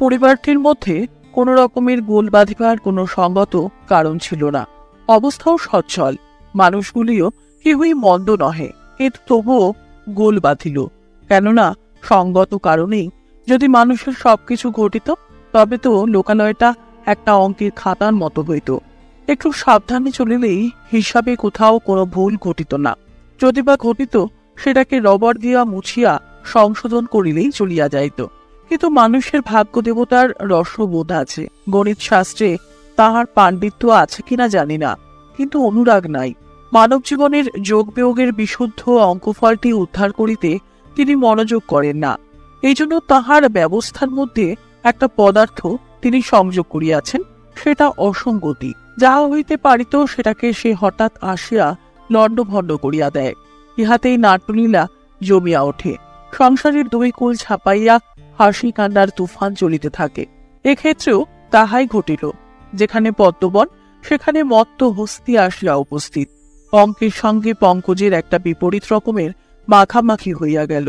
পরিবারটির মধ্যে কোনো রকমের গোল বাঁধিবার কোনো সঙ্গত কারণ ছিল না। অবস্থাও সচ্ছল, মানুষগুলিও কেউই মন্দ নহে, কিন্তু তবুও গোল বাঁধিল। কেননা সঙ্গত কারণেই যদি মানুষের সবকিছু ঘটিত, তবে তো লোকালয়টা একটা অঙ্কের খাতার মতো হইত। একটু সাবধানে চলিলেই হিসাবে কোথাও কোনো ভুল ঘটিত না। যদি বা ঘটিত, সেটাকে রবার দিয়া মুছিয়া সংশোধন করিলেই চলিয়া যাইত। কিন্তু মানুষের ভাগ্য দেবতার রসবোধ আছে, গণিত শাস্ত্রে তাহার পাণ্ডিত্য আছে কিনা জানি না, কিন্তু অনুরাগ নাই। মানব জীবনের যোগ বিয়োগের বিশুদ্ধ অঙ্কফলটি উদ্ধার করিতে তিনি মনোযোগ করেন না। এই জন্য তাহার ব্যবস্থার মধ্যে একটা পদার্থ তিনি সংযোগ করিয়াছেন, সেটা অসঙ্গতি। যাহা হইতে পারিত সেটাকে সে হঠাৎ আসিয়া লণ্ডভণ্ড করিয়া দেয়। ইহাতেই নাট্যলীলা জমিয়া ওঠে। সংসারের দুই কুল ছাপাইয়া হাসি কান্নার তুফান চলিতে থাকে। এক্ষেত্রেও তাহাই ঘটিল। যেখানে পদ্মবন, সেখানে মত্ত হস্তি আসিয়া উপস্থিত। অঙ্কের সঙ্গে পঙ্কজের একটা বিপরীত রকমের মাখামাখি হইয়া গেল।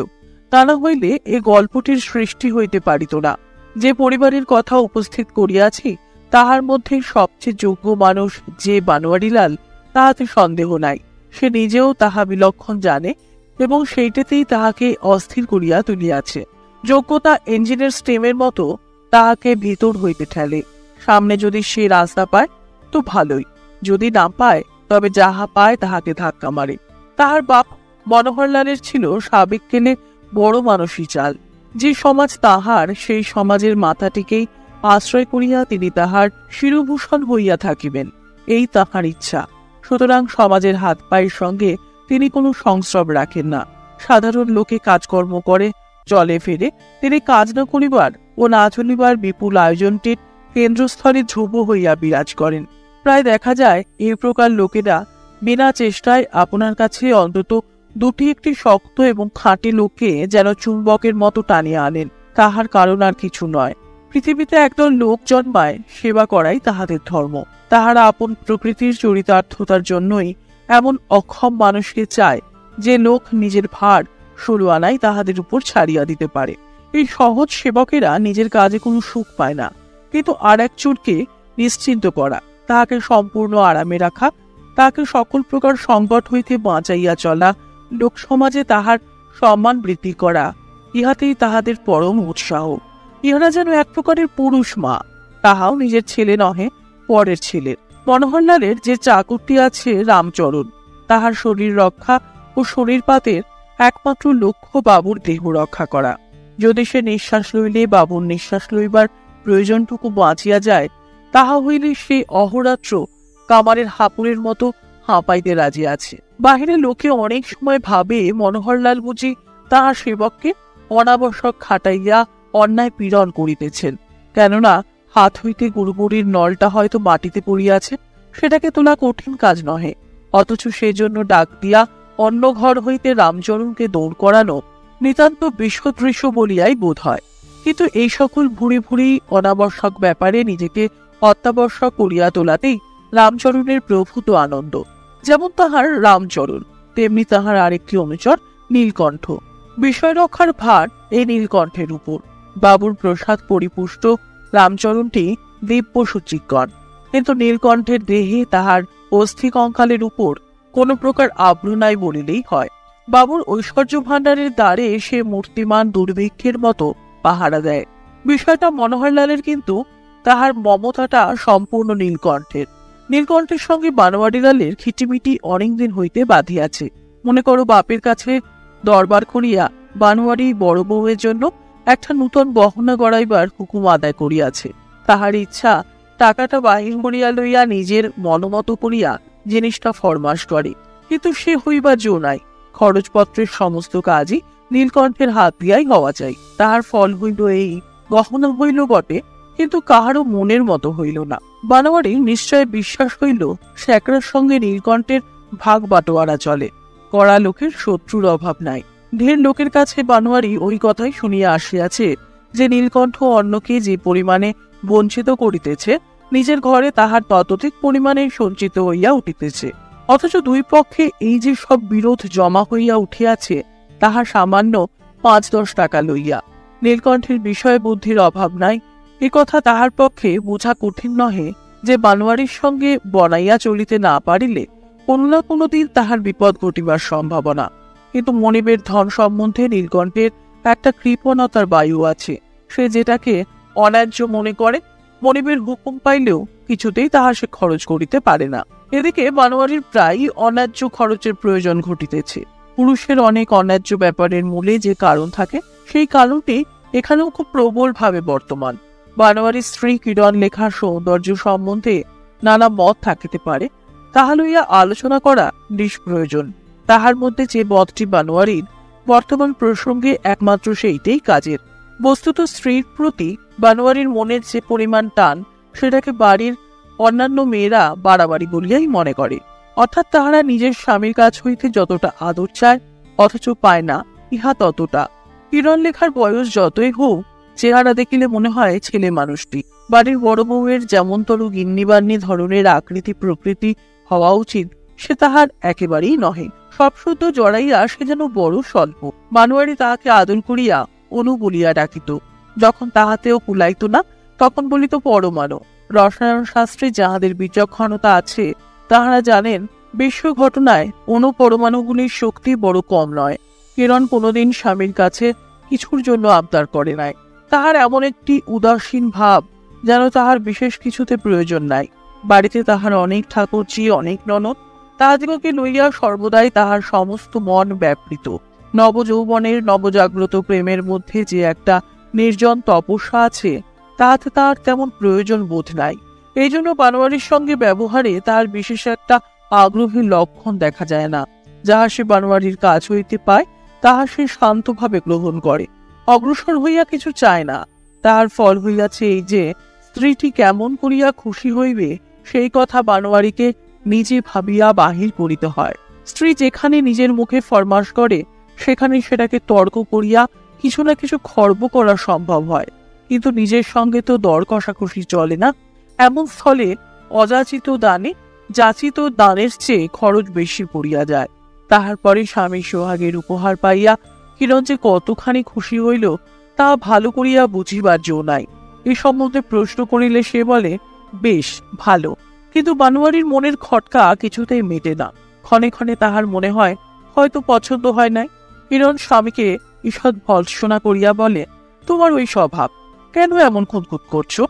তা না হইলে এ গল্পটির সৃষ্টি হইতে পারিত না। যে পরিবারের কথা উপস্থিত করিয়াছি, তাহার মধ্যে সবচেয়ে যোগ্য মানুষ যে বানোয়ারিলাল, তাহাতে সন্দেহ নাই। সে নিজেও তাহা বিলক্ষণ জানে এবং সেইটাতেই তাহাকে অস্থির করিয়া তুলিয়াছে। যোগ্যতা ইঞ্জিনের স্টেমের মতো তাহাকে ভিতর হইতে ঠেলে। সামনে যদি সে রাস্তা পায় তো ভালোই, যদি না পায় তবে যাহা পায় তাহাকে ধাক্কা মারে। তাহার বাপ মনোহরলালের ছিল সাবেক কেলে বড় মানসী চাল। যে সমাজ তাহার, সেই সমাজের মাথাটিকেই আশ্রয় করিয়া তিনি তাহার শিরভূষণ হইয়া থাকিবেন, এই তাহার ইচ্ছা। সুতরাং সমাজের হাত পায়ের সঙ্গে তিনি কোনো সংস্রব রাখেন না। সাধারণ লোকে কাজকর্ম করে, চলে ফেরে, তিনি কাজ না করিবার ও না চলিবার বিপুল আয়োজনটির কেন্দ্রস্থলে ধ্রুব হইয়া বিরাজ করেন। প্রায় দেখা যায় এই প্রকার লোকেরা বিনা চেষ্টায় আপনার কাছে অন্তত দুটি একটি শক্ত এবং খাঁটি লোককে যেন চুম্বকের মতো টানিয়া আনেন। তাহার কারণ আর কিছু নয়। পৃথিবীতে একদল লোক জন্মায়, সেবা করাই তাহাদের ধর্ম। তাহারা আপন প্রকৃতির চরিতার্থতার জন্যই এমন অক্ষম মানুষকে চায়, যে লোক নিজের ভার 16 আনাই তাহাদের উপর ছাড়িয়া দিতে পারে। এই সহজ সেবকেরা নিজের কাজে কোনো সুখ পায় না, কিন্তু আর এক চোরকে নিশ্চিন্ত করা, তাহাকে সম্পূর্ণ আরামে রাখা, তাহাকে সকল প্রকার সংকট হইতে বাঁচাইয়া চলা, লোক সমাজে তাহার সম্মান বৃদ্ধি করা, ইহাতেই তাহাদের পরম উৎসাহ। ইহারা যেন এক প্রকারের পুরুষ মা, তাহাও নিজের ছেলে নহে, পরের ছেলের। মনোহরলালের যে চাকরটি আছে রামচরণ, তাহার শরীর রক্ষা ও শরীরপাতের একমাত্র লক্ষ্য বাবুর দেহ রক্ষা করা। যদি সে নিঃশ্বাস লইলে বাবুর নিঃশ্বাস লইবার প্রয়োজনটুকু বাঁচিয়া যায়, তাহা হইলে সে অহরাত্র কামারের হাপুরের মতো হাঁপাইতে রাজি আছে। বাহিরে লোকে অনেক সময় ভাবে মনোহরলাল বুঝি তাহার সেবককে অনাবশ্যক খাটাইয়া অন্যায় পীড়ন করিতেছেন। কেননা হাত হইতে গুড়গুড়ির নলটা হয়তো মাটিতে পড়িয়াছে, সেটাকে তোলা কঠিন কাজ নহে। অথচ সেজন্য ডাক দিয়া অন্য ঘর হইতে রামচরণকে দৌড় করানো নিতান্ত বিশ্বদৃশ্য বলিয়াই বোধ হয়। কিন্তু এই সকল ভুরি ভুরি অনাবশ্যক ব্যাপারে নিজেকে অত্যাবশ্যক করিয়া তোলাতেই রামচরণের প্রভূত আনন্দ। যেমন তাহার রামচরণ, তেমনি তাহার আরেকটি অনুচর নীলকণ্ঠ। বিষয় রক্ষার ভার এই নীলকণ্ঠের উপর। বাবুর প্রসাদ পরিপুষ্ট রামচরণটি দিব্য সুচিকণ, কিন্তু নীলকণ্ঠের দেহে তাহার অস্থি কঙ্কালের উপর কোন প্রকার আব্রু নাই বলিলেই হয়। বাবুর ঐশ্বর্য ভাণ্ডারের দ্বারে সে মূর্তিমান দুর্ভিক্ষের মতো পাহারা দেয়। বিষয়টা মনোহরলালের, কিন্তু তাহার মমতাটা সম্পূর্ণ নীলকণ্ঠের। নীলকণ্ঠের সঙ্গে বানোয়ারিলালের খিটিমিটি অনেকদিন হইতে বাঁধিয়াছে। মনে করো বাপের কাছে দরবার করিয়া বানোয়ারি বড় বউয়ের জন্য একটা নূতন গহনা গড়াইবার হুকুম আদায় করিয়াছে। তাহার ইচ্ছা টাকাটা বাহির করিয়া লইয়া নিজের মনোমত করিয়া জিনিসটা ফরমাস করে, কিন্তু সে হইবা জো নাই। খরচপত্রের সমস্ত কাজই নীলকণ্ঠের হাত দিয়াই হওয়া চাই। তাহার ফল হইল এই, গহনা হইল বটে, কিন্তু কাহারও মনের মতো হইল না। বানোয়ারি নিশ্চয় বিশ্বাস হইল স্যাকরার সঙ্গে নীলকণ্ঠের ভাগ বাটোয়ারা চলে। কড়া লোকের শত্রুর অভাব নাই। ঢের লোকের কাছে বানোয়ারি ওই কথাই শুনিয়া আসিয়াছে যে নীলকণ্ঠ অন্যকে যে পরিমাণে বঞ্চিত করিতেছে, নিজের ঘরে তাহার ততোধিক পরিমাণে সঞ্চিত হইয়া উঠিতেছে। অথচ দুই পক্ষে এই যে সব বিরোধ জমা হইয়া উঠিয়াছে, তাহা সামান্য 5-10 টাকা লইয়া। নীলকণ্ঠের বিষয় বুদ্ধির অভাব নাই, এ কথা তাহার পক্ষে বোঝা কঠিন নহে যে বানোয়ারির সঙ্গে বনাইয়া চলিতে না পারিলে কোনো না কোনো দিন তাহার বিপদ ঘটিবার সম্ভাবনা। কিন্তু মনিবের ধন সম্বন্ধে নীলকণ্ঠের একটা কৃপণতার বায়ু আছে। সে যেটাকে অন্যায্য মনে করে, মনিবের হুকুম পাইলেও কিছুতেই তাহা সে খরচ করিতে পারে না। এদিকে বানোয়ারির প্রায়ই অন্যায্য খরচের প্রয়োজন ঘটিতেছে। পুরুষের অনেক অন্যায্য ব্যাপারের মূলে যে কারণ থাকে, সেই কারণটি এখানেও খুব প্রবলভাবে বর্তমান। বানোয়ারির স্ত্রী কিরণ লেখার সৌন্দর্য সম্বন্ধে নানা মত থাকিতে পারে, তাহা লইয়া আলোচনা করা নিষ্প্রয়োজন। তাহার মধ্যে যে মতটি বানোয়ারির বর্তমান প্রসঙ্গে একমাত্র সেইটাই কাজের। বস্তুত স্ত্রীর প্রতি বানোয়ারির মনের যে পরিমাণ টান, সেটাকে বাড়ির অন্যান্য মেয়েরা বাড়াবাড়ি বলিয়াই মনে করে। অর্থাৎ তাহারা নিজের স্বামীর কাছ হইতে যতটা আদর চায় অথচ পায় না, ইহা ততটা। কিরণ লেখার বয়স যতই হোক, চেহারা দেখিলে মনে হয় ছেলে মানুষটি। বাড়ির বড় বউয়ের যেমনতর গিন্নিবান্নি ধরনের আকৃতি প্রকৃতি হওয়া উচিত, সে তাহার একেবারেই নহে। সব শুদ্ধ জড়াইয়া সে যেন বড় স্বল্প। বানোয়ারি তাহাকে আদর করিয়া অনু বলিয়া ডাকিত। যখন তাহাতেও কুলাইত না, তখন বলিত পরমাণু। রসায়ন শাস্ত্রে যাহাদের বিচক্ষণতা আছে, তাহারা জানেন বিশ্ব ঘটনায় অনু পরমাণুগুলির শক্তি বড় কম নয়। কিরণ কোনোদিন স্বামীর কাছে কিছুর জন্য আবদার করে নাই। তাহার এমন একটি উদাসীন ভাব, যেন তাহার বিশেষ কিছুতে প্রয়োজন নাই। বাড়িতে তাহার অনেক ঠাকুরজি, অনেক ননদ, তাহাদিগকে লইয়া সর্বদাই তাহার সমস্ত মন ব্যাপৃত। নবযৌবনের নবজাগ্রত প্রেমের মধ্যে যে একটা নির্জন তপস্যা আছে, তাহাতে তাহার তেমন প্রয়োজন বোধ নাই। এই জন্য বানোয়ারির সঙ্গে ব্যবহারে তাহার বিশেষ একটা আগ্রহের লক্ষণ দেখা যায় না। যাহা সে বানোয়ারির কাজ হইতে পায়, তাহা সে শান্তভাবে গ্রহণ করে, অগ্রসর হইয়া কিছু চায় না। তাহার ফল হইয়াছে এই যে, স্ত্রীটি কেমন করিয়া খুশি হইবে সেই কথা বানোয়ারিকে নিজে ভাবিয়া বাহির করিতে হয়। স্ত্রী যেখানে নিজের মুখে ফরমাস করে, সেখানে সেটাকে তর্ক করিয়া কিছু না কিছু খর্ব করা সম্ভব হয়। কিন্তু নিজের সঙ্গে তো দর কষাকষি চলে না। এমন স্থলে অযাচিত দানে যাচিত দানের চেয়ে খরচ বেশি পড়িয়া যায়। তাহার পরে স্বামী সোহাগের উপহার পাইয়া কিরণ যে কতখানি খুশি হইল, তা ভালো করিয়া বুঝিবার জো নাই। এ সম্বন্ধে প্রশ্ন করিলে সে বলে, বেশ ভালো। কিন্তু বানোয়ারির মনের খটকা কিছুতেই মেটে না। ক্ষণে ক্ষণে তাহার মনে হয় হয়তো পছন্দ হয় নাই। কিরণ স্বামীকে ঈষৎ ভর্ৎসনা করিয়া বলে, তোমার ওই স্বভাব, কেন এমন খুঁতখুত করছো?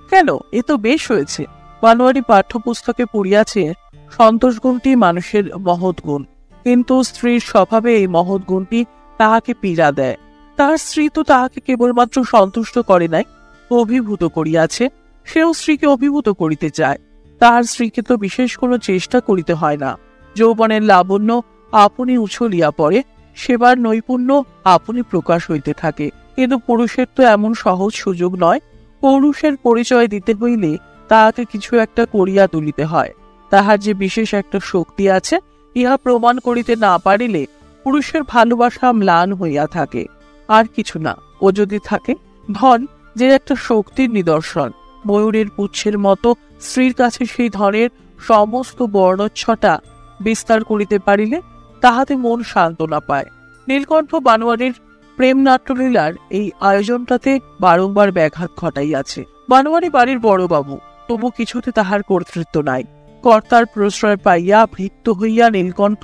কেন, এ তো বেশ হয়েছে। বানোয়ারি পাঠ্যপুস্তকে পড়িয়াছে সন্তোষ গুণটি মানুষের মহৎ গুণ, কিন্তু স্ত্রীর স্বভাবে এই মহৎ গুণটি তাহাকে পীড়া দেয়। তাহার স্ত্রী তো তাহাকে কেবলমাত্র সন্তুষ্ট করে নাই, অভিভূত করিয়াছে। সেও স্ত্রীকে অভিভূত করিতে চায়। তাহার স্ত্রীকে তো বিশেষ কোনো চেষ্টা করিতে হয় না। যৌবনের লাবণ্য আপনি উছলিয়া পড়ে, সেবার নৈপুণ্য আপনি প্রকাশ হইতে থাকে। কিন্তু পুরুষের তো এমন সহজ সুযোগ নয়। পুরুষের পরিচয় দিতে হইলে তাহাকে কিছু একটা করিয়া তুলিতে হয়। তাহার যে বিশেষ একটা শক্তি আছে, ইহা প্রমাণ করিতে না পারিলে পুরুষের ভালোবাসা ম্লান হইয়া থাকে। আর কিছু না। ও যদি থাকে, ধন যে একটা শক্তির নিদর্শন, ময়ূরের পুচ্ছের মতো স্ত্রীর কাছে সেই ধনের সমস্ত বর্ণচ্ছটা বিস্তার করিতে পারিলে তাহাতে মন সান্ত্বনা পায়। নীলকণ্ঠ বানোয়ারির প্রেম নাট্যলীলার এই আয়োজনটাতে বারংবার ব্যাঘাত ঘটাইয়াছে। বানোয়ারি বাড়ির বড়বাবু, তবু কিছুতে তাহার কর্তৃত্ব নাই। কর্তার প্রশ্রয় পাইয়া ভৃত্য হইয়া নীলকণ্ঠ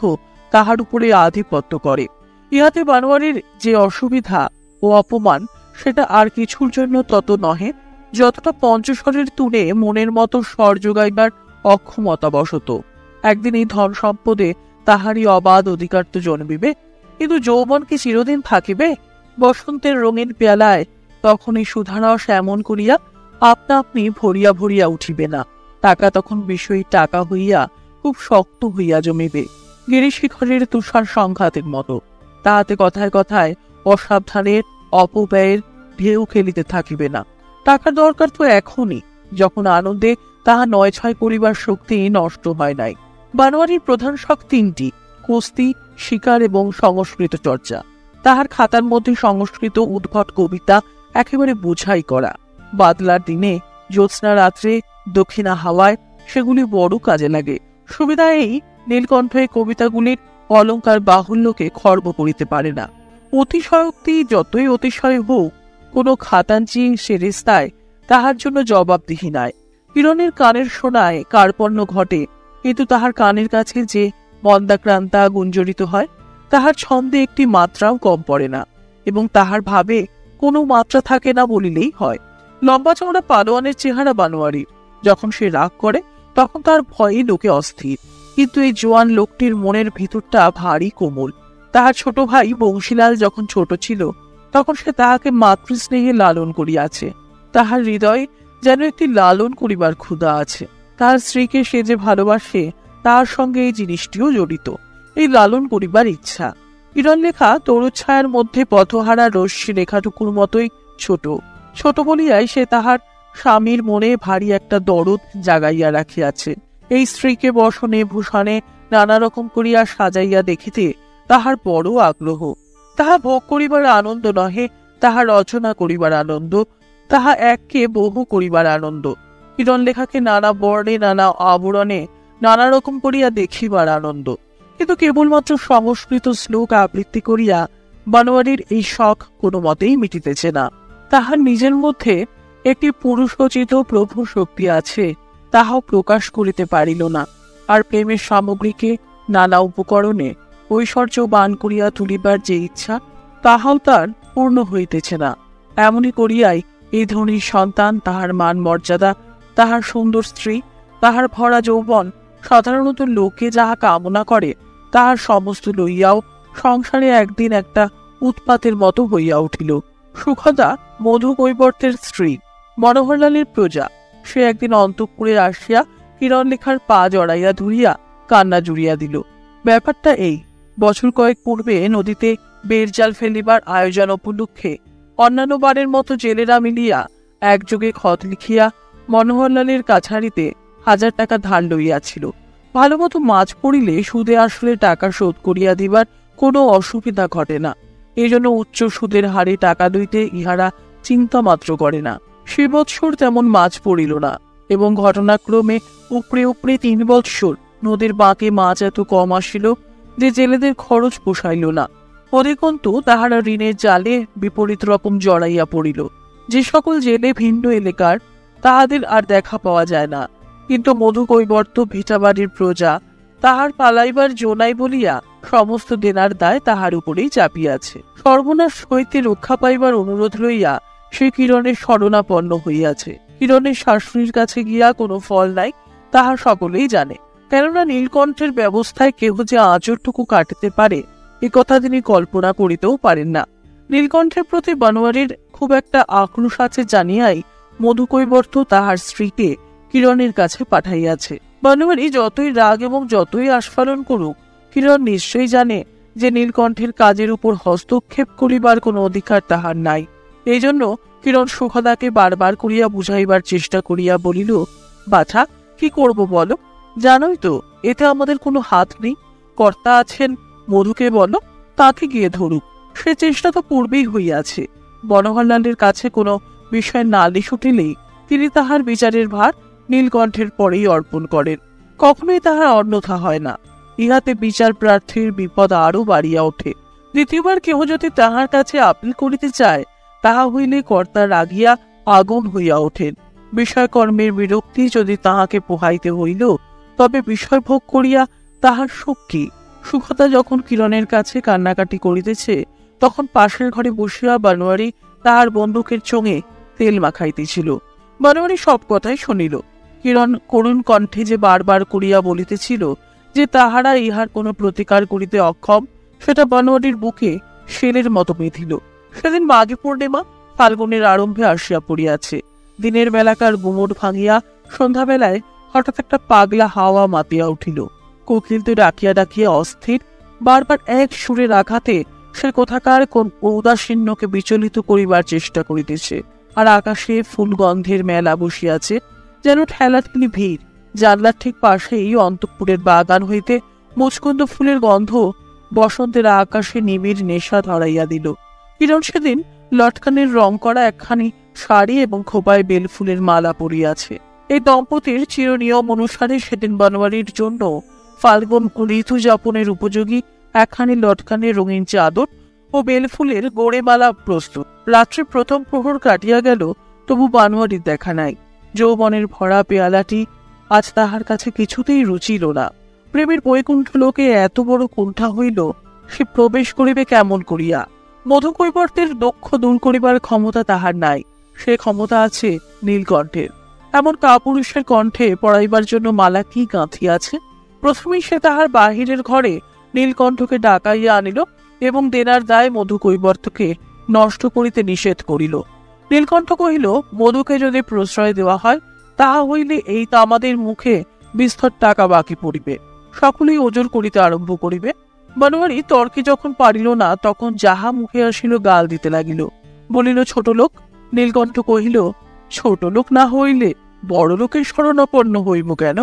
তাহার উপরে আধিপত্য করে। ইহাতে বানোয়ারির যে অসুবিধা ও অপমান, সেটা আর কিছুর জন্য তত নহে, যতটা পঞ্চস্বরের তুলে মনের মতো স্বর যোগাইবার অক্ষমতাবশত। একদিন এই ধন সম্পদে তাহারই অবাধ অধিকার তো জন্মিবে, কিন্তু যৌবন কি চিরদিন থাকিবে? বসন্তের রঙিন পেয়ালায় তখন এই সুধারস এমন করিয়া আপনা আপনি ভরিয়া ভরিয়া উঠিবে না। টাকা তখন বিষয়ী টাকা হইয়া খুব শক্ত হইয়া জমিবে, গিরিশিখরের তুষার সংঘাতের মতো। তাহাতে কথায় কথায় অসাবধানের অপব্যয়ের ঢেউ খেলিতে থাকিবে না। টাকার দরকার তো এখনই, যখন আনন্দে তাহা নয় ছয় করিবার শক্তি নষ্ট হয় নাই। বানোয়ারির প্রধান শখ তিনটি: কুস্তি, শিকার এবং সংস্কৃত চর্চা। তাহার খাতার মধ্যে সংস্কৃত উদ্ভট কবিতা একেবারে বোঝাই করা। বাদলার দিনে, জ্যোৎস্না রাত্রে, দক্ষিণা হাওয়ায় সেগুলি বড় কাজে লাগে। সুবিধা এই, নীলকণ্ঠ এই কবিতাগুলির অলঙ্কার বাহুল্যকে খর্ব করিতে পারে না। অতিশয়োক্তি যতই অতিশয় হোক, কোনো খাতাঞ্চি সেরেস্তায় তাহার জন্য জবাবদিহি নাই। কিরণের কানের শোনায় কার্পণ্য ঘটে, কিন্তু তাহার কানের কাছে যে মন্দাক্রান্তা গুঞ্জরিত হয়, তাহার ছন্দে একটি মাত্রাও কম পড়ে না, এবং তাহার ভাবে কোনো মাত্রা থাকে না বলিলেই হয়। লম্বা চওড়া পালোয়ানের চেহারা বানোয়ারির। যখন সে রাগ করে তখন তার ভয়ে লোকে অস্থির, কিন্তু এই জোয়ান লোকটির মনের ভিতরটা ভারী কোমল। তাহার ছোট ভাই বংশীলাল যখন ছোট ছিল তখন সে তাহাকে মাতৃস্নেহে লালন করিয়াছে। তাহার হৃদয়ে যেন একটি লালন করিবার ক্ষুধা আছে। তাহার স্ত্রীকে সে যে ভালোবাসে তার সঙ্গে এই জিনিসটিও জড়িত, এই লালন করিবার ইচ্ছা। কিরণ লেখা তরুচ্ছায়ার মধ্যে পথহারা রশ্মি রেখাটুকুর মতোই ছোট। ছোট বলিয়াই সে তাহার স্বামীর মনে ভারী একটা দরদ জাগাইয়া রাখিয়াছে। এই স্ত্রীকে বসনে ভূষণে নানা রকম করিয়া সাজাইয়া দেখিতে তাহার বড় আগ্রহ। তাহা ভোগ করিবার আনন্দ নহে, তাহা রচনা করিবার আনন্দ, তাহা এককে বহু করিবার আনন্দ। কিরণ লেখাকে নানা বর্ণে নানা আবরণে নানা রকম করিয়া দেখিবার আনন্দ। কিন্তু কেবলমাত্র সংস্কৃত শ্লোক আবৃত্তি করিয়া বানোয়ারির এই শখ কোনো মতেই মিটিতেছে না। তাহার নিজের মধ্যে একটি পুরুষোচিত প্রভু শক্তি আছে, তাহাও প্রকাশ করিতে পারিল না। আর প্রেমের সামগ্রীকে নানা উপকরণে ঐশ্বর্য বান করিয়া তুলিবার যে ইচ্ছা, তাহাও তার পূর্ণ হইতেছে না। এমনি করিয়াই এই ধনীর সন্তান, তাহার মান মর্যাদা, তাহার সুন্দর স্ত্রী, তাহার ভরা যৌবন, সাধারণত লোকে যাহা কামনা করে তাহার সমস্ত লইয়াও সংসারে একদিন একটা উৎপাতের মতো হইয়া উঠিল। সুখদা মধু কৈবর্তের স্ত্রী, মনোহরলালের প্রজা। সে একদিন অন্তঃপুরে আসিয়া কিরণ লেখার পা জড়াইয়া ধরিয়া কান্না জুড়িয়া দিল। ব্যাপারটা এই, বছর কয়েক পূর্বে নদীতে বেড়জাল ফেলিবার আয়োজন উপলক্ষে অন্যান্য বারের মতো জেলেরা মিলিয়া একযোগে খত লিখিয়া মনোহরলালের কাছারিতে 1000 টাকা ধার লইয়াছিল। ভালো মতো মাছ পড়িলে সুদে আসলে টাকা শোধ করিয়া দিবার কোনো অসুবিধা ঘটে না। এই জন্য উচ্চ সুদের হারে টাকা লইতে ইহারা চিন্তা মাত্র করে না। সে বৎসর তেমন মাছ পড়িল না, এবং ঘটনাক্রমে উপরে উপরে 3 বৎসর নদীর বাঁকে মাছ এত কম আসিল যে জেলেদের খরচ পোষাইল না। অধিকন্তু তাহারা ঋণের জালে বিপরীত রকম জড়াইয়া পড়িল। যে সকল জেলে ভিন্ন এলাকার, তাহাদের আর দেখা পাওয়া যায় না, কিন্তু মধু কৈবর্ত ভিটাবাড়ির প্রজা, তাহার পালাইবার জোনাই বলিয়া সমস্ত দেনার দায় তাহার উপরেই চাপিয়াছে। সর্বনাশ হইতে রক্ষা পাইবার অনুরোধ লইয়া সে কিরণের শরণাপন্ন হইয়াছে। কিরণের শাশুড়ির কাছে গিয়া কোনো ফল নাই, তাহা সকলেই জানে। কেননা নীলকণ্ঠের ব্যবস্থায় কেহ যে আঁচড়টুকু কাটিতে পারে এ কথা তিনি কল্পনা করিতেও পারেন না। নীলকণ্ঠের প্রতি বানোয়ারির খুব একটা আক্রোশ আছে জানিয়াই মধু কৈবর্ত তাহার স্ত্রীকে কিরণের কাছে পাঠাইয়াছে। বানোয়ারি যতই রাগ এবং যতই আস্ফালন করুক, কিরণ নিশ্চয়ই জানে যে নীলকণ্ঠের কাজের উপর হস্তক্ষেপ করিবার কোনো অধিকার তাহার নাই। এই জন্য কিরণ সুখদাকে বারবার করিয়া বুঝাইবার চেষ্টা করিয়া বলিল, বাছা, কি করব বলো? জানোই তো এতে আমাদের কোনো হাত নেই। কর্তা আছেন, মধুকে বলো, তাকে গিয়ে ধরুক। সে চেষ্টা তো পূর্বেই হইয়াছে। মনোহরলালের কাছে কোনো বিষয় নালিশ উঠিলেই তিনি তাহার বিচারের ভার নীলকণ্ঠের পরেই অর্পণ করেন। কখনোই তাহার অন্যথা হয় না। ইহাতে বিচার প্রার্থীর বিপদ আরও বাড়িয়া ওঠে। দ্বিতীয়বার কেহ যদি তাহার কাছে আপিল করিতে চায়, তাহা হইলে কর্তা রাগিয়া আগুন হইয়া ওঠেন। বিষয়কর্মের বিরক্তি যদি তাহাকে পোহাইতে হইল, তবে বিষয় ভোগ করিয়া তাহার সুখ কি? সুখতা যখন কিরণের কাছে কান্নাকাটি করিতেছে, তখন পাশের ঘরে বসিয়া বানোয়ারি তাহার বন্দুকের চোঙে তেল মাখাইতেছিল। বানোয়ারি সব কথাই শুনিল। কিরণ করুণ কণ্ঠে যে বারবার করিয়া বলিতেছিল যে তাহারা ইহার কোনো প্রতিকার করিতে অক্ষম, সেটা বানোয়ারির বুকে শেলের মতো বেঁধিল। সেদিন মাঘী পূর্ণিমা, ফাল্গুনের আরম্ভে আসিয়া পড়িয়াছে। দিনের বেলাকার গুমট ভাঙিয়া সন্ধ্যাবেলায় হঠাৎ একটা পাগলা হাওয়া মাতিয়া উঠিল। কোকিলকে ডাকিয়া ডাকিয়া অস্থির, বারবার এক সুরের আঘাতে সে কোথাকার কোন ঔদাসীন্যকে বিচলিত করিবার চেষ্টা করিতেছে। আর আকাশে ফুলগন্ধের মেলা বসিয়াছে, যেন ঠেলাঠেলি ভিড়। জানলার ঠিক পাশেই অন্তঃপুরের বাগান হইতে মুচকুন্দ ফুলের গন্ধ বসন্তের আকাশে নিবিড় নেশা ধরাইয়া দিল। কিরণ সেদিন লটকানের রং করা একখানি শাড়ি এবং খোপায় বেলফুলের মালা পরিয়াছে। এই দম্পতির চিরনিয়ম অনুসারে সেদিন বানোয়ারির জন্য ফাল্গুন ঋতু যাপনের উপযোগী একখানি লটকানের রঙিন চাদর ও বেলফুলের গোড়ে মালা প্রস্তুত। রাত্রে প্রথম প্রহর কাটিয়া গেল, তবু বানোয়ারির দেখা নাই। যৌবনের ভরা পেয়ালাটি আজ তাহার কাছে কিছুতেই রুচিল না। প্রেমের বৈকুণ্ঠ লোকে এত বড় কুণ্ঠা হইল, সে প্রবেশ করিবে কেমন করিয়া? মধুকৈবর্তের দক্ষ দূর করিবার ক্ষমতা তাহার নাই, সে ক্ষমতা আছে নীলকণ্ঠের। এমন কাপুরুষের কণ্ঠে পড়াইবার জন্য মালা কি গাঁথিয়াছে? প্রথমেই সে তাহার বাহিরের ঘরে নীলকণ্ঠকে ডাকাইয়া আনিল এবং দেনার দায় মধুকৈবর্তকে নষ্ট করিতে নিষেধ করিল। নীলকণ্ঠ কহিল, মধুকে যদি প্রশ্রয় দেওয়া হয়, তাহা হইলে এই তামাদের মুখে বিস্তর টাকা বাকি পড়িবে, সকলেই ওজর করিতে আরম্ভ করিবে। বনোয়ারি তর্কে যখন পারিল না, তখন যাহা মুখে আসিল গাল দিতে লাগিল। বলিল, ছোট লোক। নীলকণ্ঠ কহিল, ছোট লোক না হইলে বড় লোকের শরণাপন্ন হইব কেন?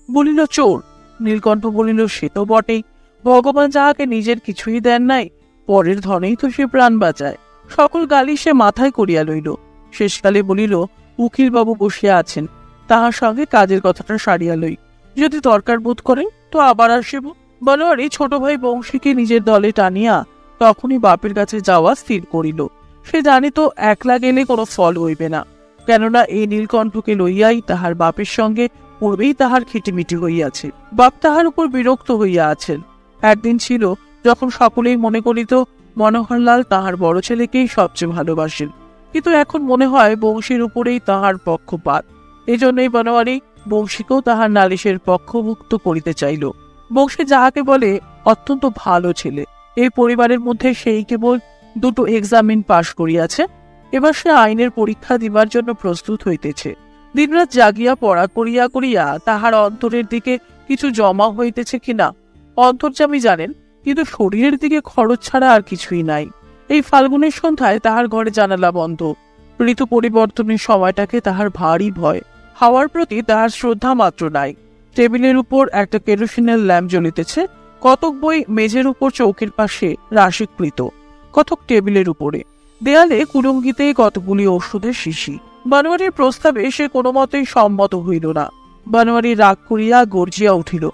বলিল, চোর। নীলকণ্ঠ বলিল, সে তো বটেই, ভগবান যাহাকে নিজের কিছুই দেন নাই, পরের ধনেই তো সে প্রাণ বাঁচায়। সকল গালি সে মাথায় করিয়া লইল। শেষকালে বলিল, উকিল বাবু বসিয়া আছেন, তাহার সঙ্গে কাজের কথাটা সারিয়া লই, যদি দরকার বোধ করেন তো আবার আসিব। বনোয়ারি ছোট ভাই বংশীকে নিজের দলে টানিয়া তখনই বাপের কাছে যাওয়া স্থির করিল। সে জানিত একলা গেলে কোনো ফল হইবে না, কেননা এই নীলকণ্ঠকে লইয়াই তাহার বাপের সঙ্গে পূর্বেই তাহার খিটিমিটি হইয়াছে। বাপ তাহার উপর বিরক্ত হইয়া আছেন। একদিন ছিল যখন সকলেই মনে করিত মনোহরলাল তাহার বড় ছেলেকেই সবচেয়ে ভালোবাসেন, কিন্তু এখন মনে হয় বংশীর উপরেই তাহার পক্ষপাত। এজন্যই বনোয়ারি বংশীকেও তাহার নালিশের পক্ষভুক্ত করিতে চাইল। বংশী যাহাকে বলে অত্যন্ত ভালো ছেলে, এই পরিবারের মধ্যে সেই কেবল 2টো এক্সামিন পাশ করিয়াছে। এবার সে আইনের পরীক্ষা দিবার জন্য প্রস্তুত হইতেছে। দিনরাত জাগিয়া পড়া করিয়া করিয়া তাহার অন্তরের দিকে কিছু জমা হইতেছে কিনা অন্তর্যামী জানেন, কিন্তু শরীরের দিকে খরচ ছাড়া আর কিছুই নাই। এই ফাল্গুনের সন্ধ্যায় তাহার ঘরে জানালা বন্ধ। ঋতু পরিবর্তনের সময়টাকে তাহার ভারী ভয়। হাওয়ার প্রতি তাহার শ্রদ্ধা মাত্র নাই। টেবিলের উপর একটা কেরোসিনের ল্যাম্প জ্বলিতেছে, কতক বই মেঝের উপর চৌকির পাশে রাশিকৃত, কতক টেবিলের উপরে। দেয়ালে কুলঙ্গিতে কতগুলি ওষুধের শিশি। বনোয়ারির প্রস্তাবে সে কোনো মতেই সম্মত হইল না। বনোয়ারি রাগ করিয়া গর্জিয়া উঠিল,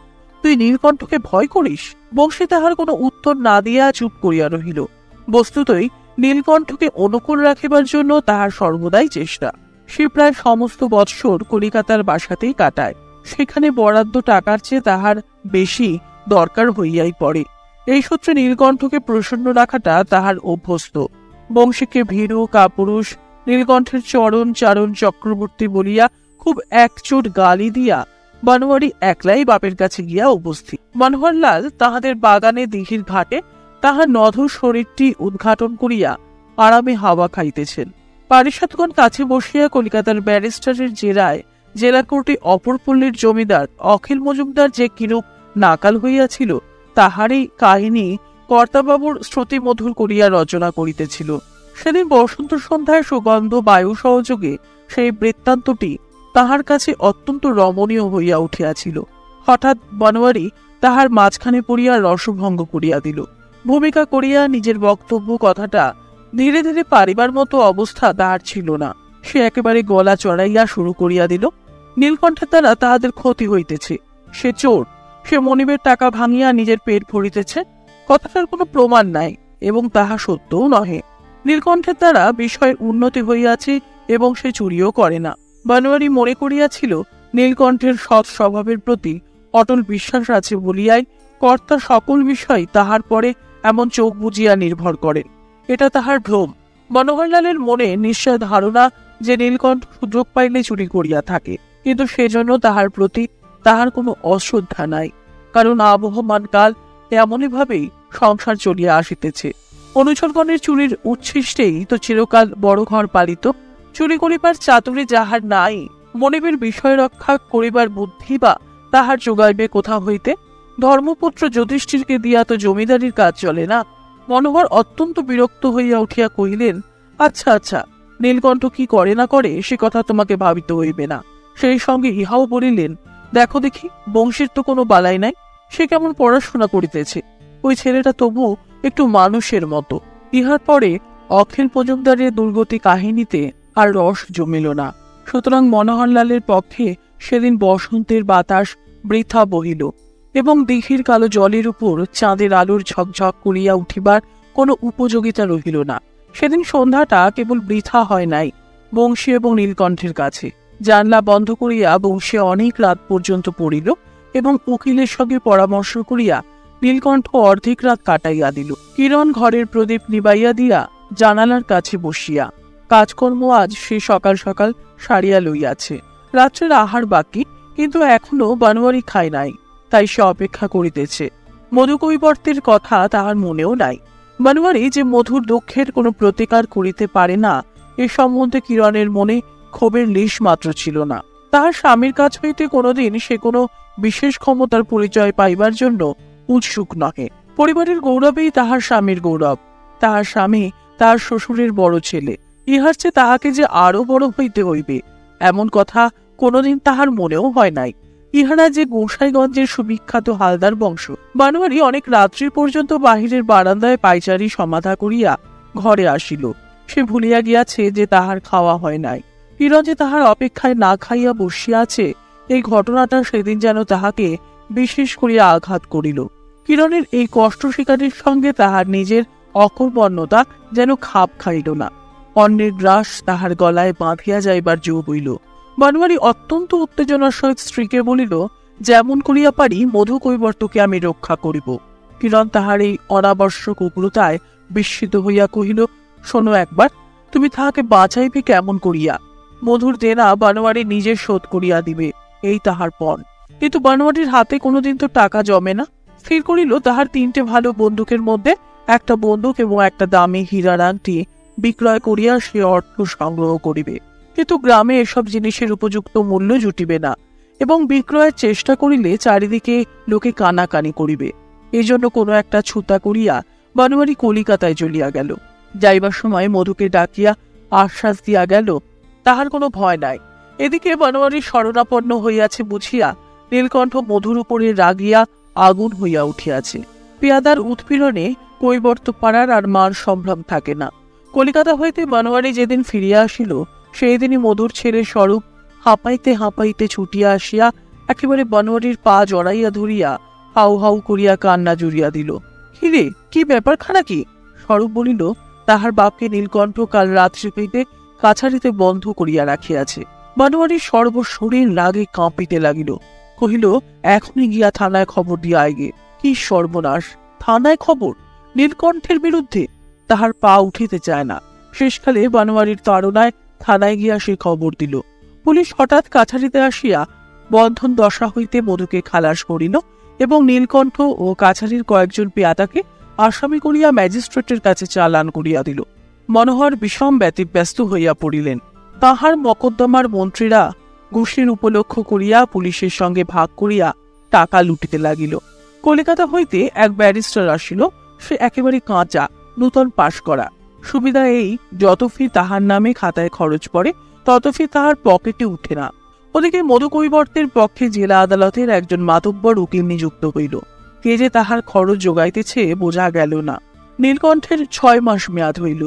তুই নীলকণ্ঠকে ভয় করিস? বংশী তাহার কোনো উত্তর না দিয়া চুপ করিয়া রহিল। বস্তুতই নীলকণ্ঠকে অনুকূল রাখিবার জন্য তাহার সর্বদাই চেষ্টা। সে প্রায় সমস্ত বৎসর কলিকাতার বাসাতেই কাটায়। সেখানে বরাদ্দ টাকার চেয়ে তাহার বেশি দরকার হইয়াই পড়ে। এই সূত্রে নীলকণ্ঠকে প্রসন্ন রাখাটা তাহার অভ্যস্ত। বংশীকে ভীরু কাপুরুষ, নীলকণ্ঠের চরণ চারণ চক্রবর্তী বলিয়া খুব একচোট গালি দিয়া বনোয়ারি একলাই বাপের কাছে গিয়া উপস্থিত। মনোহরলাল তাহাদের বাগানে দিঘির ঘাটে তাহার নধর শরীরটি উদ্ঘাটন করিয়া আরামে হাওয়া খাইতেছেন। পারিষদগণ কাছে বসিয়া কলিকাতার ব্যারিস্টারের জেরায় জেলা কোর্টে অপরপল্লীর জমিদার অখিল মজুমদার যে কিরূপ নাকাল হইয়াছিল, তাহারই কাহিনী কর্তাবাবুর শ্রুতিমধুর করিয়া রচনা করিতেছিল। সেদিন বসন্ত সন্ধ্যায় সুগন্ধ বায়ু সহযোগে সেই বৃত্তান্তটি তাহার কাছে অত্যন্ত রমণীয় হইয়া উঠিয়াছিল। হঠাৎ বনোয়ারি তাহার মাঝখানে পড়িয়া রসভঙ্গ করিয়া দিল। ভূমিকা করিয়া নিজের বক্তব্য কথাটা ধীরে ধীরে পারিবার মতো অবস্থা তাহার ছিল না। সে একেবারে গলা চড়াইয়া শুরু করিয়া দিল, নীলকণ্ঠের দ্বারা তাহাদের ক্ষতি হইতেছে, সে চোর, সে মনিবের টাকা ভাঙিয়া নিজের পেট ভরিতেছে। কথাটার কোনো প্রমাণ নাই এবং তাহা সত্যও নহে। নীলকণ্ঠের দ্বারা বিষয়ের উন্নতি হইয়াছে এবং সে চুরিও করে না। বনোয়ারি মনে করিয়াছিল নীলকণ্ঠের সৎ স্বভাবের প্রতি অটল বিশ্বাস আছে বলিয়াই কর্তা সকল বিষয় তাহার পরে এমন চোখ বুজিয়া নির্ভর করেন। এটা তাহার ভ্রম। মনোহরলালের মনে নিশ্চয় ধারণা যে নীলকণ্ঠ সুযোগ পাইলে চুরি করিয়া থাকে, কিন্তু সেজন্য তাহার প্রতি তাহার কোনো অশ্রদ্ধা নাই, কারণ আবহমান কাল এমনই ভাবেই সংসার চলিয়া আসিতেছে। অনুচরগণের চুরির উচ্ছিষ্টেই তো চিরকাল বড় ঘর পালিত। চুরি করিবার চাতুরি যাহার নাই, মনিবের বিষয় রক্ষা করিবার বুদ্ধি বা তাহার যোগাইবে কোথা হইতে? ধর্মপুত্র যুধিষ্ঠিরকে দিয়া তো জমিদারির কাজ চলে না। মনোহর অত্যন্ত বিরক্ত হইয়া উঠিয়া কহিলেন, আচ্ছা আচ্ছা, নীলকণ্ঠ কি করে না করে সে কথা তোমাকে ভাবিতে হইবে না। সেই সঙ্গে ইহাও বলিলেন, দেখো দেখি, বংশীর তো কোনো বালাই নাই, সে কেমন পড়াশোনা করিতেছে, ওই ছেলেটা তবু একটু মানুষের মতো। ইহার পরে অখিল মজুমদারের দুর্গতি কাহিনীতে আর রস জমিল না। সুতরাং মনোহরলালের পক্ষে সেদিন বসন্তের বাতাস বৃথা বহিল এবং দিঘির কালো জলের উপর চাঁদের আলোর ঝকঝক করিয়া উঠিবার কোনো উপযোগিতা রহিল না। সেদিন সন্ধ্যাটা কেবল বৃথা হয় নাই, বংশী এবং নীলকণ্ঠের কাছে। জানলা বন্ধ করিয়া বংশী অনেক রাত পর্যন্ত পড়িল এবং উকিলের সঙ্গে পরামর্শ করিয়া নীলকণ্ঠ অর্ধেক রাত কাটাইয়া দিল। কিরণ ঘরের প্রদীপ নিবাইয়া দিয়া জানালার কাছে বসিয়া কাজকর্ম আজ সে সকাল সকাল সারিয়া লইয়াছে। রাত্রের আহার বাকি, কিন্তু এখনো বানোয়ারি খায় নাই, তাই সে অপেক্ষা করিতেছে। মধুকৈবর্তের কথা তাহার মনেও নাই। বানোয়ারি যে মধুর দুঃখের কোনো প্রতিকার করিতে পারে না, এ সম্বন্ধে কিরণের মনে ক্ষোভের লেশ মাত্র ছিল না। তাহার স্বামীর কাছ হইতে কোনোদিন সে কোনো বিশেষ ক্ষমতার পরিচয় পাইবার জন্য উৎসুক নহে। পরিবারের গৌরবেই তাহার স্বামীর গৌরব। তাহার স্বামী তাহার শ্বশুরের বড় ছেলে, ইহার চেয়ে তাহাকে যে আরো বড় হইতে হইবে এমন কথা কোনোদিন তাহার মনেও হয় নাই। ইহারা যে গোসাইগঞ্জের সুবিখ্যাত হালদার বংশ। বানোয়ারি অনেক রাত্রি পর্যন্ত বাহিরের বারান্দায় পায়চারি সমাধা করিয়া ঘরে আসিল। সে ভুলিয়া গিয়াছে যে তাহার খাওয়া হয় নাই। কিরণ যে তাহার অপেক্ষায় না খাইয়া বসিয়া আছে, এই ঘটনাটা সেদিন যেন তাহাকে বিশেষ করিয়া আঘাত করিল। কিরণের এই কষ্ট স্বীকারের সঙ্গে তাহার নিজের অকর্মণ্যতা যেন খাপ খাইল না। অন্যের গ্রাস তাহার গলায় বাঁধিয়া যাইবার জো হইল। বানোয়ারি অত্যন্ত উত্তেজনার সহিত স্ত্রীকে বলিল, যেমন করিয়া পারি মধুকৈবর্তকে আমি রক্ষা করিব। কিরণ তাহার এই অনাবশ্যক উগ্রতায় বিস্মিত হইয়া কহিল, শোনো একবার, তুমি তাহাকে বাঁচাইবে কেমন করিয়া? মধুর দেনা বানোয়ারি নিজে শোধ করিয়া দিবে, এই তাহার পণ। কিন্তু বানোয়ারির হাতে কোনোদিন তো টাকা জমে না। স্থির করিল তাহার 3টে ভালো বন্দুকের মধ্যে একটা বন্দুক এবং একটা দামি হীরার আংটি বিক্রয় করিয়া সে অর্থ সংগ্রহ করিবে। কিন্তু গ্রামে এসব জিনিসের উপযুক্ত মূল্য জুটিবে না এবং বিক্রয়ের চেষ্টা করিলে চারিদিকে লোকে কানাকানি করিবে। এজন্য কোনো একটা ছুতা করিয়া বানোয়ারি কলিকাতায় চলিয়া গেল। যাইবার সময় মধুকে ডাকিয়া আশ্বাস দিয়া গেল, তাহার কোনো ভয় নাই। এদিকে বানোয়ারি শরণাপন্ন হইয়াছে বুঝিয়া নীলকণ্ঠ মধুর উপরে রাগিয়া আগুন হইয়া উঠিয়াছে। পেয়াদার উৎপীড়নে কৈবর্ত পাড়ার আর মান সম্ভ্রম থাকে না। কলিকাতা হইতে বানোয়ারি যেদিন ফিরিয়া আসিল, সেই দিনই মধুর ছেলে স্বরূপ হাঁপাইতে হাঁপাইতে ছুটিয়া আসিয়া একেবারে বানোয়ারির পা জড়াইয়া ধরিয়া হাউ হাউ করিয়া কান্না জুড়িয়া দিল। কিরে, কি ব্যাপারখানা কি? স্বরূপ বলিল, তাহার বাপকে নীলকণ্ঠ কাল রাত্রি হইতে কাছারিতে বন্ধ করিয়া রাখিয়াছে। বানোয়ারির সর্বশরীর রাগে কাঁপিতে লাগিল। কহিল, এখনই গিয়া থানায় খবর দিয়া আইগে। কি সর্বনাশ! থানায় খবর? নীলকণ্ঠের বিরুদ্ধে? তাহার পা উঠিতে চায় না। শেষকালে বানোয়ারির তাড়নায় থানায় গিয়া সে খবর দিল। পুলিশ হঠাৎ কাছারিতে আসিয়া বন্ধন দশা হইতে মধুকে খালাস করিল এবং নীলকণ্ঠ ও কাছারির কয়েকজন পেয়াদাকে আসামি করিয়া ম্যাজিস্ট্রেটের কাছে চালান করিয়া দিল। মনোহর বিষম ব্যতিব্যস্ত হইয়া পড়িলেন। তাহার মকদ্দমার মন্ত্রীরা ঘুষের উপলক্ষ করিয়া পুলিশের সঙ্গে ভাগ করিয়া টাকা লুটিতে লাগিল। কলিকাতা হইতে এক ব্যারিস্টার আসিল। সে একেবারে কাঁচা, নূতন পাশ করা। সুবিধা এই, যত ফি তাহার নামে খাতায় খরচ পড়ে তত ফি তাহার পকেটে উঠে না। ওদিকে মধুকৈবর্তের পক্ষে জেলা আদালতের একজন মাতব্বর উকিল নিযুক্ত হইল। কে যে তাহার খরচ যোগাইতেছে বোঝা গেল না। নীলকণ্ঠের 6 মাস মেয়াদ হইল।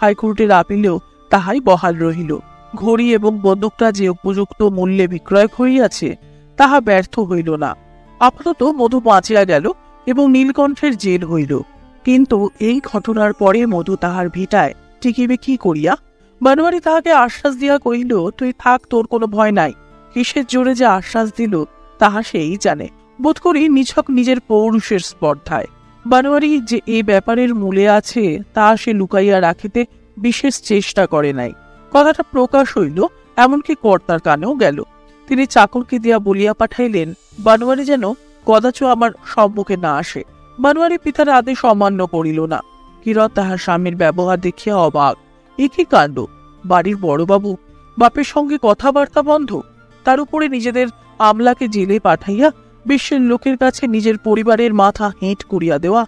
হাইকোর্টের আপিলেও তাহাই বহাল রহিল। ঘড়ি এবং বন্দুকটা যে উপযুক্ত মূল্যে বিক্রয় করিয়াছে তাহা ব্যর্থ হইল না। আপাতত মধু বাঁচিয়া গেল এবং নীলকণ্ঠের জেল হইল। কিন্তু এই ঘটনার পরে মধু তাহার ভিটায় টিকিবে কি করিয়া? বানোয়ারি তাহাকে আশ্বাস দিয়া কহিল, তুই থাক, তোর কোনো ভয় নাই। কিসের জোরে যে আশ্বাস দিল তাহা সেই জানে। বোধ করি নিছক নিজের পৌরুষের স্পর্ধায়। বানোয়ারি যে এই ব্যাপারের মূলে আছে তা সে লুকাইয়া রাখিতে বিশেষ চেষ্টা করে নাই। কথাটা প্রকাশ হইল, এমনকি কর্তার কানেও গেল। তিনি চাকরকে দিয়া বলিয়া পাঠাইলেন, বানোয়ারি যেন কদাচ আমার সম্মুখে না আসে। বানোয়ারি পিতার আদেশ অমান্য করিল না। কিরণ তাহার স্বামীর ব্যবহার দেখিয়া অবাক। এ কি কাণ্ড! বাড়ির বড়বাবু, বাপের সঙ্গে কথাবার্তা বন্ধ, তার উপরে নিজেদের আমলাকে জেলে পাঠাইয়া বিশ্বের লোকের কাছে নিজের পরিবারের মাথা হেঁট করিয়া দেওয়া,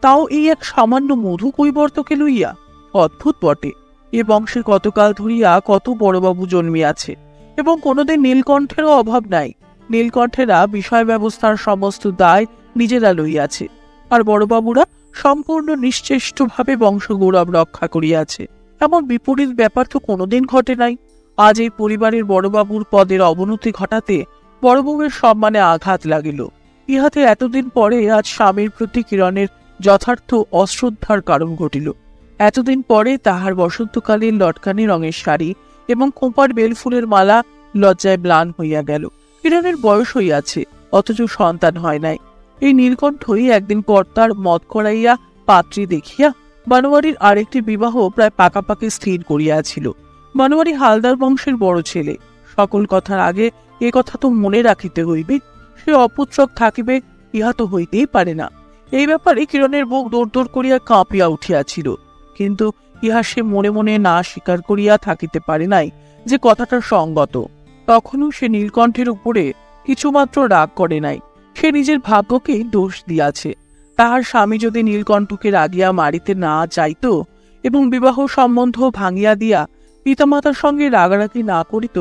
তাও এই এক সামান্য মধুকৈবর্তকে লইয়া। অদ্ভুত বটে। এ বংশে কতকাল ধরিয়া কত বড়বাবু জন্মিয়াছে এবং কোনোদিন নীলকণ্ঠেরও অভাব নাই। নীলকণ্ঠেরা বিষয় ব্যবস্থার সমস্ত দায় নিজেরা লইয়াছে, আর বড়বাবুরা সম্পূর্ণ নিশ্চেষ্টভাবে বংশগৌরব রক্ষা করিয়াছে। এমন বিপরীত ব্যাপার তো কোনোদিন ঘটে নাই। আজ এই পরিবারের বড়বাবুর পদের অবনতি ঘটাতে বড়বউয়ের সম্মানে আঘাত লাগিল। ইহাতে এতদিন পরে আজ স্বামীর প্রতি কিরণের যথার্থ অশ্রদ্ধার কারণ ঘটিল। এতদিন পরে তাহার বসন্তকালীন লটকানি রঙের শাড়ি এবং কোপার বেলফুলের মালা লজ্জায় ম্লান হইয়া গেল। কিরণের বয়স হইয়াছে, অথচ সন্তান হয় নাই। এই নীলকণ্ঠই একদিন কর্তার মত করাইয়া পাত্রী দেখিয়া বানোয়ারির আরেকটি বিবাহ প্রায় পাকাপাকি স্থির করিয়াছিল। বানোয়ারি হালদার বংশের বড় ছেলে, সকল কথার আগে এ কথা তো মনে রাখিতে হইবে, সে অপুত্রক থাকিবে ইহা তো হইতেই পারে না। এই ব্যাপারে কিরণের বুক দৌড় করিয়া কাঁপিয়া উঠিয়াছিল, কিন্তু ইহা সে মনে মনে না স্বীকার করিয়া থাকিতে পারে নাই যে কথাটা সঙ্গত। তখনও সে নীলকণ্ঠের উপরে কিছুমাত্র রাগ করে নাই, সে নিজের ভাগ্যকে দোষ দিয়াছে। তাহার স্বামী যদি নীলকণ্ঠকে রাগিয়া মারিতে না চাইত এবং বিবাহ সম্বন্ধ ভাঙিয়া দিয়া পিতামাতার সঙ্গে রাগারাগি না করিত,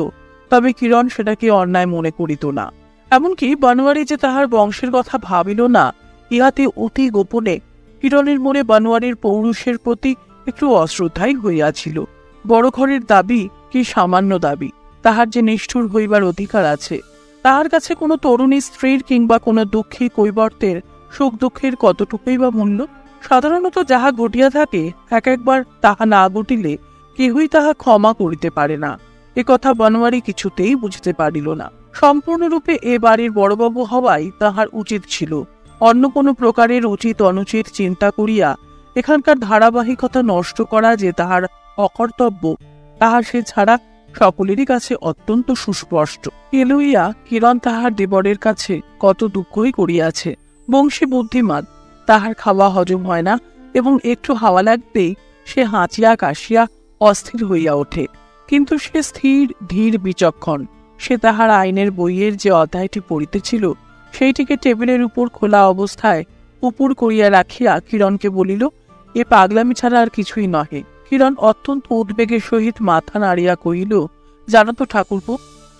তবে কিরণ সেটাকে অন্যায় মনে করিত না। এমনকি বানোয়ারি যে তাহার বংশের কথা ভাবিল না, ইহাতে অতি গোপনে কিরণের মনে বানোয়ারির পৌরুষের প্রতি একটু অশ্রদ্ধাই হইয়াছিল। বড় ঘরের দাবি কি সামান্য দাবি, তাহার যে নিষ্ঠুর হইবার অধিকার আছে। তাহার কাছে কোনো তরুণী স্ত্রীর কিংবা কোনো দুঃখী কৈবর্তের সুখ দুঃখের কতটুকুই বা মূল্য। সাধারণত যাহা ঘটিয়া থাকে একবার তাহা না ঘটিলে কেহই তাহা ক্ষমা করিতে পারে না। এ কথা বানোয়ারি কিছুতেই বুঝিতে পারিল না। সম্পূর্ণরূপে এ বাড়ির বড়বাবু হওয়াই তাহার উচিত ছিল। অন্য কোনো প্রকারের উচিত অনুচিত চিন্তা করিয়া এখানকার ধারাবাহিকতা নষ্ট করা যে তাহার অকর্তব্য, তাহা সে ছাড়া সকলেরই কাছে অত্যন্ত সুস্পষ্ট। এ লইয়া কিরণ তাহার দেবরের কাছে কত দুঃখই করিয়াছে। বংশী বুদ্ধিমান, তাহার খাওয়া হজম হয় না এবং একটু হাওয়া লাগতেই সে হাঁচিয়া কাশিয়া অস্থির হইয়া ওঠে। কিন্তু সে স্থির ধীর বিচক্ষণ। সে তাহার আইনের বইয়ের যে অধ্যায়টি পড়িতেছিল সেইটিকে টেবিলের উপর খোলা অবস্থায় উপর করিয়া রাখিয়া কিরণকে বলিল, এ পাগলামি ছাড়া আর কিছুই নহে। কিরণ অত্যন্ত উদ্বেগের সহিত মাথা নাড়িয়া কহিল, জানো তো ঠাকুরপো,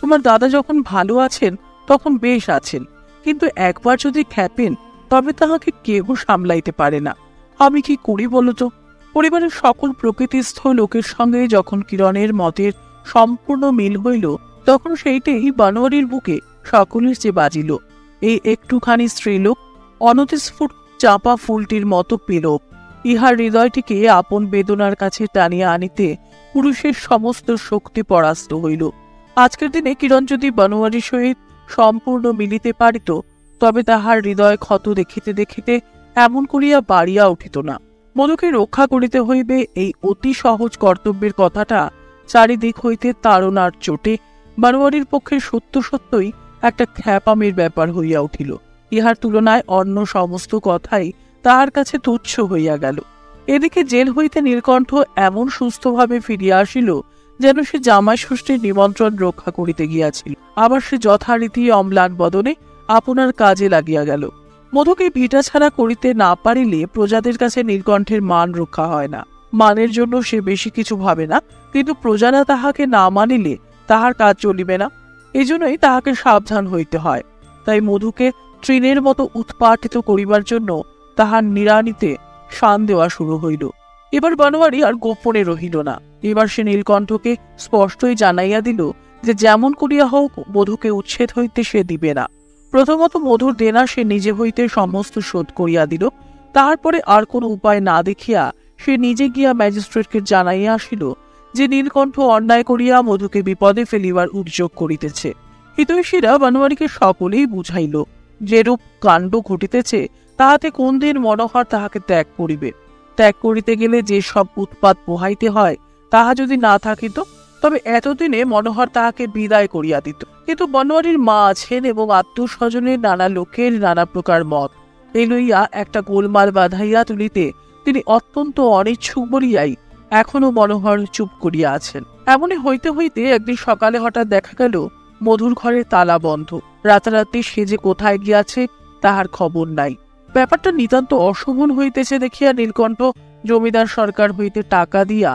তোমার দাদা যখন ভালো আছেন তখন বেশ আছেন, কিন্তু একবার যদি খ্যাপেন তবে তাহাকে কেহ সামলাইতে পারে না। আমি কি করি বলো তো? পরিবারের সকল প্রকৃতিস্থ লোকের সঙ্গে যখন কিরণের মতের সম্পূর্ণ মিল হইল, তখন সেইটাই বানোয়ারির বুকে সকলের যে বাজিল। এই একটুখানি স্ত্রীলোক অনতিস্ফুট চাপা ফুলটির মতো পেল। ইহার হৃদয়টিকে আপন বেদনার কাছে টানিয়া আনিতে পুরুষের সমস্ত শক্তি পরাস্ত হইল। আজকের দিনে কিরণ যদি বানোয়ারির সহিত সম্পূর্ণ মিলিতে পারিত, তবে তাহার হৃদয় ক্ষত দেখিতে দেখিতে এমন করিয়া বাড়িয়া উঠিত না। মধুকে রক্ষা করিতে হইবে, এই অতি সহজ কর্তব্যের কথাটা চারিদিক হইতে তাড়নার চোটে বানোয়ারির পক্ষে সত্য সত্যই একটা খ্যাপামির ব্যাপার হইয়া উঠিল। ইহার তুলনায় অন্য সমস্ত কথাই তাহার কাছে তুচ্ছ হইয়া গেল। এদিকে জেল হইতে নীলকণ্ঠ এমন সুস্থভাবে ফিরিয়া আসিল যেন সে জামাই ষষ্ঠীর নিমন্ত্রণ রক্ষা করিতে গিয়াছিল। আবার সে যথারীতি অম্লান বদনে আপনার কাজে লাগিয়া গেল। মধুকে ভিটা ছাড়া করিতে না পারিলে প্রজাদের কাছে নীলকণ্ঠের মান রক্ষা হয় না। মানের জন্য সে বেশি কিছু ভাবে না, কিন্তু প্রজারা তাহাকে না মানিলে তাহার কাজ চলিবে না। এই জন্যই তাহাকে সাবধান হইতে হয়। তাই মধুকে তৃণের মতো উৎপাটিত করিবার জন্য তাহার নিড়ানিতে শান দেওয়া শুরু হইল। এবার বানোয়ারি আর গোপনে রহিল না। এবার সে নীলকণ্ঠকে স্পষ্টই জানাইয়া দিল যে যেমন করিয়া হোক মধুকে উচ্ছেদ হইতে সে দিবে না। প্রথমত মধুর দেনা সে নিজে হইতে সমস্ত শোধ করিয়া দিল। তারপরে আর কোনো উপায় না দেখিয়া সে নিজে গিয়া ম্যাজিস্ট্রেটকে জানাইয়া আসিল যে নীলকণ্ঠ অন্যায় করিয়া মধুকে বিপদে ফেলিবার উদ্যোগ করিতেছে। হিতৈষীরা বানোয়ারিকে সকলেই বুঝাইল যেরূপ কাণ্ড ঘটিতেছে তাহাতে কোন দিন মনোহর তাহাকে ত্যাগ করিবে। ত্যাগ করিতে গেলে যে সব উৎপাত পোহাইতে হয় তাহা যদি না থাকিত, তবে এতদিনে মনোহর তাহাকে বিদায় করিয়া দিত। কিন্তু বনোয়ারির মা আছেন এবং আত্মস্বজনের নানা লোকের নানা প্রকার মত, এই লইয়া একটা গোলমাল বাঁধাইয়া তুলিতে তিনি অত্যন্ত অনিচ্ছুক বলিয়াই এখনো মনোহর চুপ করিয়া আছেন। এমনই হইতে হইতে একদিন সকালে হঠাৎ দেখা গেল মধুর ঘরে তালা বন্ধ। রাতারাতি সে যে কোথায় গিয়াছে তাহার খবর নাই। ব্যাপারটা নিতান্ত অশোভন হইতেছে দেখিয়া নীলকণ্ঠ জমিদার সরকার হইতে টাকা দিয়া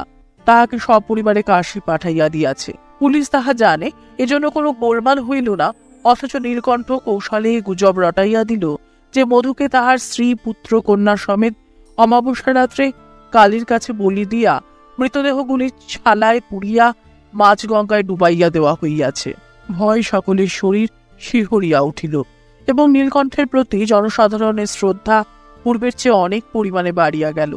তাহাকে সপরিবারে কাশী পাঠাইয়া দিয়াছে। পুলিশ তাহা জানে, এজন্য কোনো গোলমাল হইল না। অথচ নীলকণ্ঠ কৌশলে গুজব রটাইয়া দিল যে মধুকে তাহার স্ত্রী পুত্র কন্যা সমেত অমাবস্যা রাত্রে কালীর কাছে বলি দিয়া মৃতদেহগুলি ছালায় পুড়িয়া মাঝগঙ্গায় ডুবাইয়া দেওয়া হইয়াছে। ভয় সকলের শরীর শিহরিয়া উঠিল এবং নীলকণ্ঠের প্রতি জনসাধারণের শ্রদ্ধা পূর্বের চেয়ে অনেক পরিমাণে বাড়িয়া গেল।